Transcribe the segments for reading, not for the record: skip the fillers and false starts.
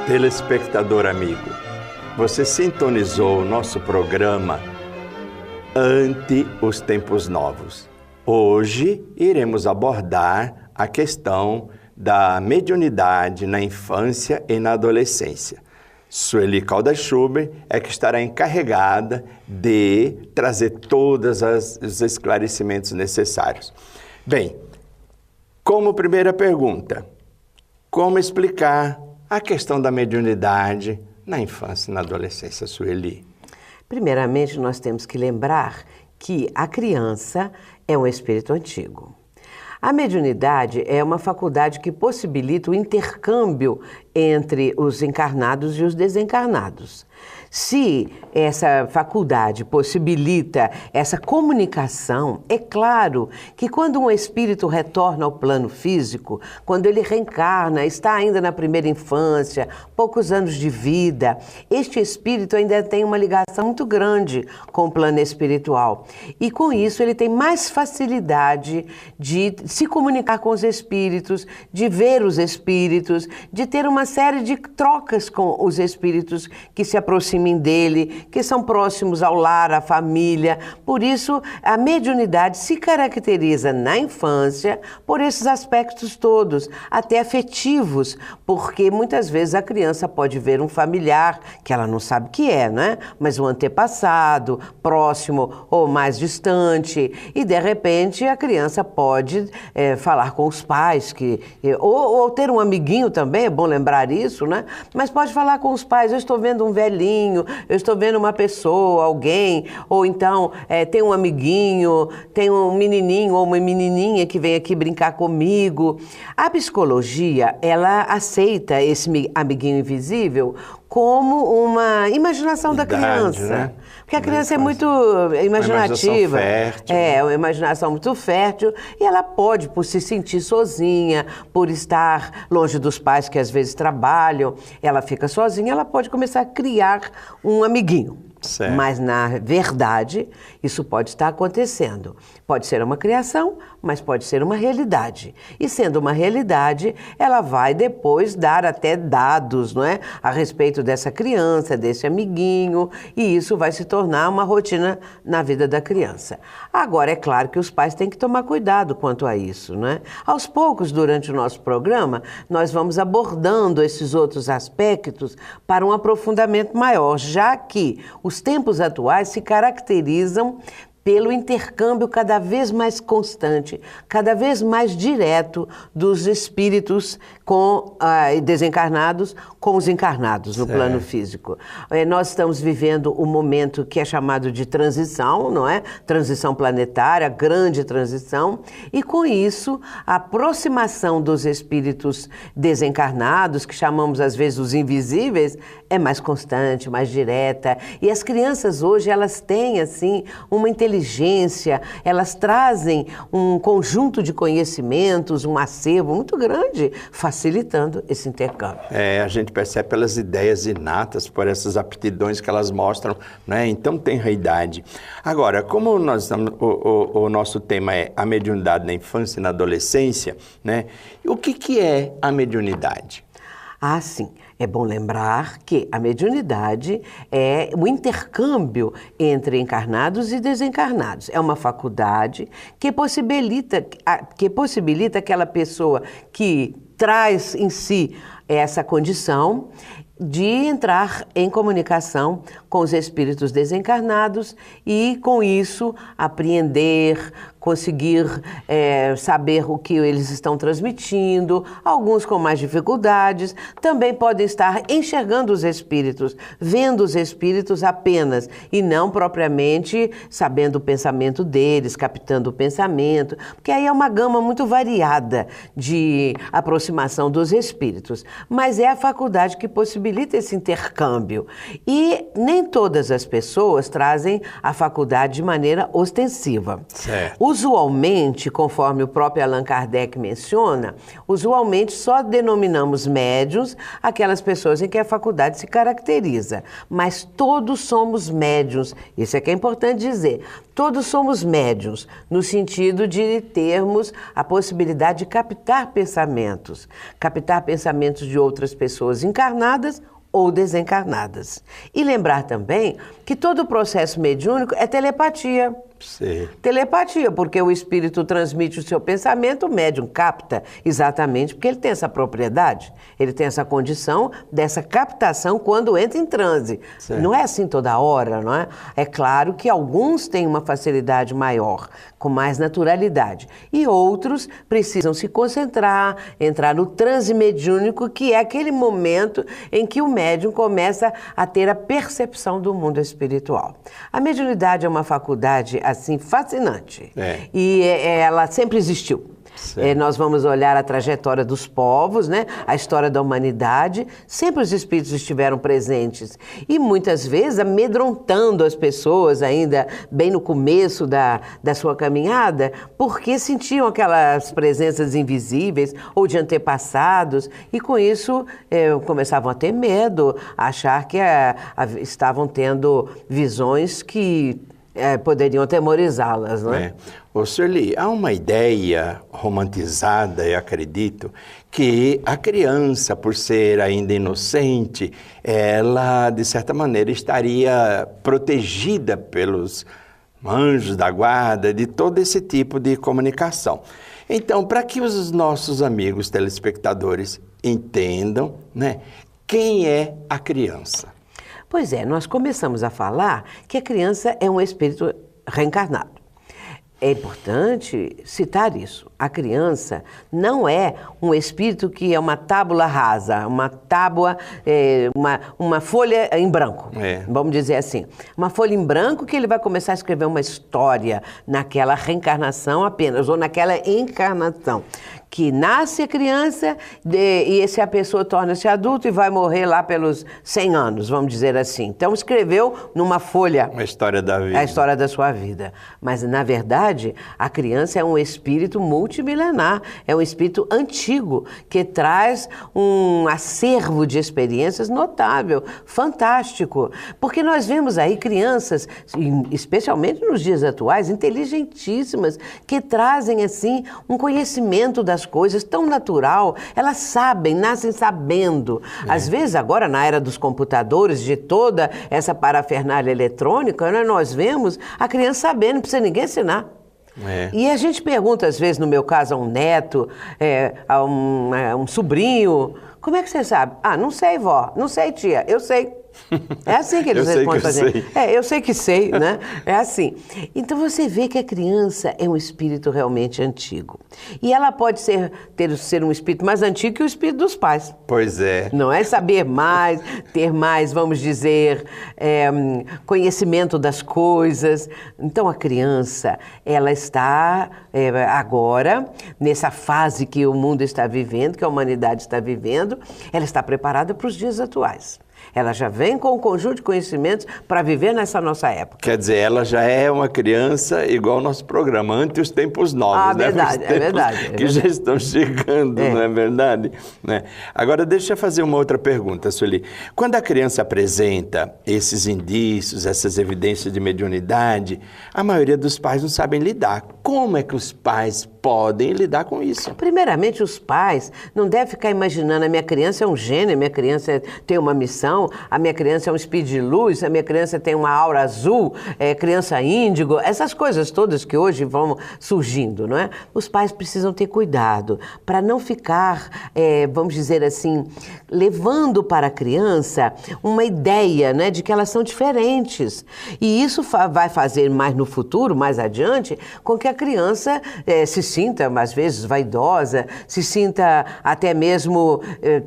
Telespectador amigo, você sintonizou o nosso programa Ante os Tempos Novos. Hoje iremos abordar a questão da mediunidade na infância e na adolescência. Sueli Caldas Schubert é que estará encarregada de trazer todos os esclarecimentos necessários. Bem, como primeira pergunta, como explicar a questão da mediunidade na infância e na adolescência, Sueli? Primeiramente, nós temos que lembrar que a criança é um espírito antigo. A mediunidade é uma faculdade que possibilita o intercâmbio entre os encarnados e os desencarnados. Se essa faculdade possibilita essa comunicação, é claro que quando um espírito retorna ao plano físico, quando ele reencarna, está ainda na primeira infância, poucos anos de vida, este espírito ainda tem uma ligação muito grande com o plano espiritual. E com isso ele tem mais facilidade de se comunicar com os espíritos, de ver os espíritos, de ter uma série de trocas com os espíritos que se aproximem dele, que são próximos ao lar, à família. Por isso, a mediunidade se caracteriza na infância por esses aspectos todos, até afetivos, porque muitas vezes a criança pode ver um familiar que ela não sabe que é, né? Mas um antepassado, próximo ou mais distante, e de repente a criança pode falar com os pais, ou ter um amiguinho também, é bom lembrar isso, né? Mas pode falar com os pais, eu estou vendo um velhinho, eu estou vendo uma pessoa, alguém, ou então tem um amiguinho, tem um menininho ou uma menininha que vem aqui brincar comigo. A psicologia, ela aceita esse amiguinho invisível como uma imaginação da criança. Né? Porque a criança é muito imaginativa. Uma imaginação muito fértil. E ela pode, por se sentir sozinha, por estar longe dos pais que às vezes trabalham, ela fica sozinha, ela pode começar a criar um amiguinho. Certo. Mas, na verdade, isso pode estar acontecendo. Pode ser uma criação, mas pode ser uma realidade. E sendo uma realidade, ela vai depois dar até dados, não é? A respeito dessa criança, desse amiguinho, e isso vai se tornar uma rotina na vida da criança. Agora, é claro que os pais têm que tomar cuidado quanto a isso, não é? Aos poucos, durante o nosso programa, nós vamos abordando esses outros aspectos para um aprofundamento maior, já que os tempos atuais se caracterizam pelo intercâmbio cada vez mais constante, cada vez mais direto dos espíritos desencarnados com os encarnados no plano físico. Nós estamos vivendo um momento que é chamado de transição, não é? Transição planetária, grande transição, e com isso a aproximação dos espíritos desencarnados, que chamamos às vezes os invisíveis, é mais constante, mais direta. E as crianças hoje, elas têm assim uma inteligência, elas trazem um conjunto de conhecimentos, um acervo muito grande, facilitando esse intercâmbio. A gente percebe pelas ideias inatas, por essas aptidões que elas mostram, né? Então tem a idade. Agora, como nós estamos, o nosso tema é a mediunidade na infância e na adolescência, né? O que é a mediunidade? Sim. É bom lembrar que a mediunidade é o intercâmbio entre encarnados e desencarnados. É uma faculdade que possibilita aquela pessoa que traz em si essa condição de entrar em comunicação com os espíritos desencarnados e, com isso, apreender, conseguir saber o que eles estão transmitindo, alguns com mais dificuldades, também podem estar enxergando os espíritos, vendo os espíritos apenas, e não propriamente sabendo o pensamento deles, captando o pensamento, porque aí é uma gama muito variada de aproximação dos espíritos, mas é a faculdade que possibilita esse intercâmbio. E nem todas as pessoas trazem a faculdade de maneira ostensiva. Certo. Os Usualmente, conforme o próprio Allan Kardec menciona, usualmente só denominamos médiuns aquelas pessoas em que a faculdade se caracteriza. Mas todos somos médiuns, isso é que é importante dizer. Todos somos médiuns, no sentido de termos a possibilidade de captar pensamentos de outras pessoas encarnadas ou desencarnadas. E lembrar também que todo o processo mediúnico é telepatia. Sim. Telepatia, porque o espírito transmite o seu pensamento, o médium capta exatamente porque ele tem essa propriedade, ele tem essa condição dessa captação quando entra em transe. Certo. Não é assim toda hora, não é? É claro que alguns têm uma facilidade maior, com mais naturalidade, e outros precisam se concentrar, entrar no transe mediúnico, que é aquele momento em que o médium começa a ter a percepção do mundo espiritual. A mediunidade é uma faculdade assim fascinante. E ela sempre existiu. Nós vamos olhar a trajetória dos povos, né? A história da humanidade. Sempre os espíritos estiveram presentes. E muitas vezes amedrontando as pessoas ainda bem no começo da sua caminhada, porque sentiam aquelas presenças invisíveis ou de antepassados. E com isso começavam a ter medo, a achar que estavam tendo visões que poderiam atemorizá-las, não é? Ô, Sueli, há uma ideia romantizada, eu acredito, que a criança, por ser ainda inocente, ela, de certa maneira, estaria protegida pelos anjos da guarda, de todo esse tipo de comunicação. Então, para que os nossos amigos telespectadores entendam, né, quem é a criança? Pois é, nós começamos a falar que a criança é um espírito reencarnado. É importante citar isso. A criança não é um espírito que é uma tábula rasa, uma tábua, uma folha em branco, vamos dizer assim. Uma folha em branco que ele vai começar a escrever uma história naquela reencarnação apenas, ou naquela encarnação. Que nasce a criança e a pessoa torna-se adulto e vai morrer lá pelos 100 anos, vamos dizer assim. Então escreveu numa folha a história da vida. A história da sua vida. Mas, na verdade, a criança é um espírito multimilenar, é um espírito antigo, que traz um acervo de experiências notável, fantástico. Porque nós vemos aí crianças, especialmente nos dias atuais, inteligentíssimas, que trazem, assim, um conhecimento das coisas tão natural. Elas sabem, nascem sabendo. Às vezes, agora, na era dos computadores, de toda essa parafernália eletrônica, né, nós vemos a criança sabendo, não precisa ninguém ensinar. E a gente pergunta, às vezes, no meu caso, a um neto, a um sobrinho, como é que você sabe? Ah, não sei, vó, não sei, tia, eu sei. É assim que eles respondem pra gente. Eu sei que sei, né? É assim. Então você vê que a criança é um espírito realmente antigo. E ela pode ser um espírito mais antigo que o espírito dos pais. Pois é. Não é saber mais, ter mais, vamos dizer, conhecimento das coisas. Então a criança, ela está agora, nessa fase que o mundo está vivendo, que a humanidade está vivendo, ela está preparada para os dias atuais. Ela já vem com um conjunto de conhecimentos para viver nessa nossa época. Quer dizer, ela já é uma criança igual ao nosso programa, ante os tempos novos, né? Verdade, é verdade. Que já estão chegando, não é verdade? Né? Agora, deixa eu fazer uma outra pergunta, Sueli. Quando a criança apresenta esses indícios, essas evidências de mediunidade, a maioria dos pais não sabem lidar. Como é que os pais podem lidar com isso? Primeiramente, os pais não devem ficar imaginando a minha criança é um gênio, a minha criança tem uma missão, a minha criança é um speed de luz, a minha criança tem uma aura azul, criança índigo, essas coisas todas que hoje vão surgindo, não é? Os pais precisam ter cuidado para não ficar, vamos dizer assim, levando para a criança uma ideia, né, de que elas são diferentes. E isso vai fazer mais no futuro, mais adiante, com que a criança se sinta, às vezes, vaidosa, se sinta até mesmo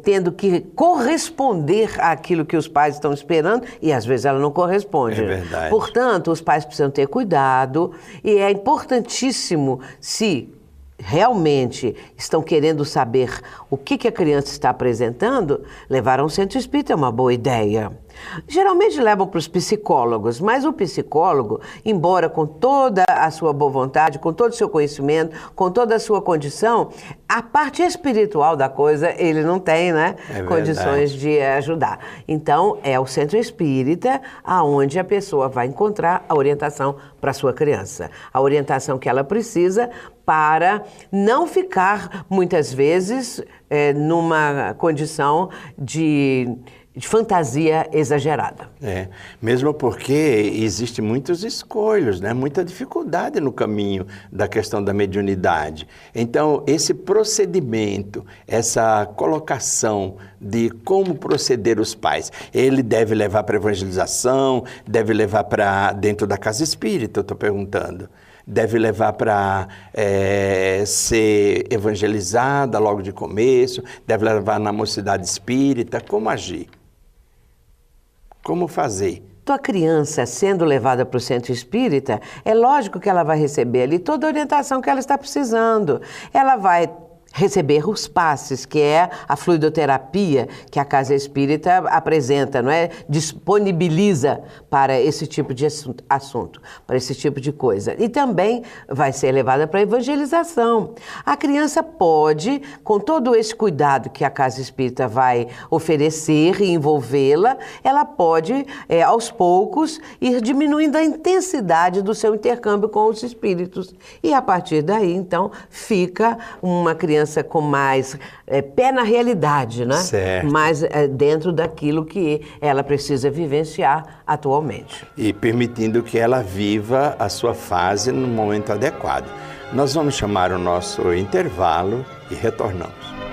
tendo que corresponder àquilo que os pais estão esperando e, às vezes, ela não corresponde. É verdade. Portanto, os pais precisam ter cuidado e é importantíssimo, se realmente estão querendo saber o que a criança está apresentando, levar a um centro espírita é uma boa ideia. Geralmente levam para os psicólogos, mas o psicólogo, embora com toda a sua boa vontade, com todo o seu conhecimento, com toda a sua condição, a parte espiritual da coisa ele não tem, né? Condições de ajudar. Então, é o centro espírita aonde a pessoa vai encontrar a orientação para a sua criança. A orientação que ela precisa para não ficar, muitas vezes, numa condição de fantasia exagerada. Mesmo porque existem muitos escolhos, né? Muita dificuldade no caminho da questão da mediunidade. Então, esse procedimento, essa colocação de como proceder os pais, ele deve levar para a evangelização, deve levar para dentro da casa espírita, eu estou perguntando. Deve levar para ser evangelizada logo de começo, deve levar na mocidade espírita, como agir? Como fazer? A criança sendo levada para o centro espírita, é lógico que ela vai receber ali toda a orientação que ela está precisando. Ela vai receber os passes, que é a fluidoterapia que a Casa Espírita apresenta, não é? Disponibiliza para esse tipo de assunto, para esse tipo de coisa. E também vai ser levada para a evangelização. A criança pode, com todo esse cuidado que a Casa Espírita vai oferecer e envolvê-la, ela pode, aos poucos, ir diminuindo a intensidade do seu intercâmbio com os espíritos. E a partir daí, então, fica uma criança com mais pé na realidade, né? Certo. Mais dentro daquilo que ela precisa vivenciar atualmente. E permitindo que ela viva a sua fase no momento adequado. Nós vamos chamar o nosso intervalo e retornamos.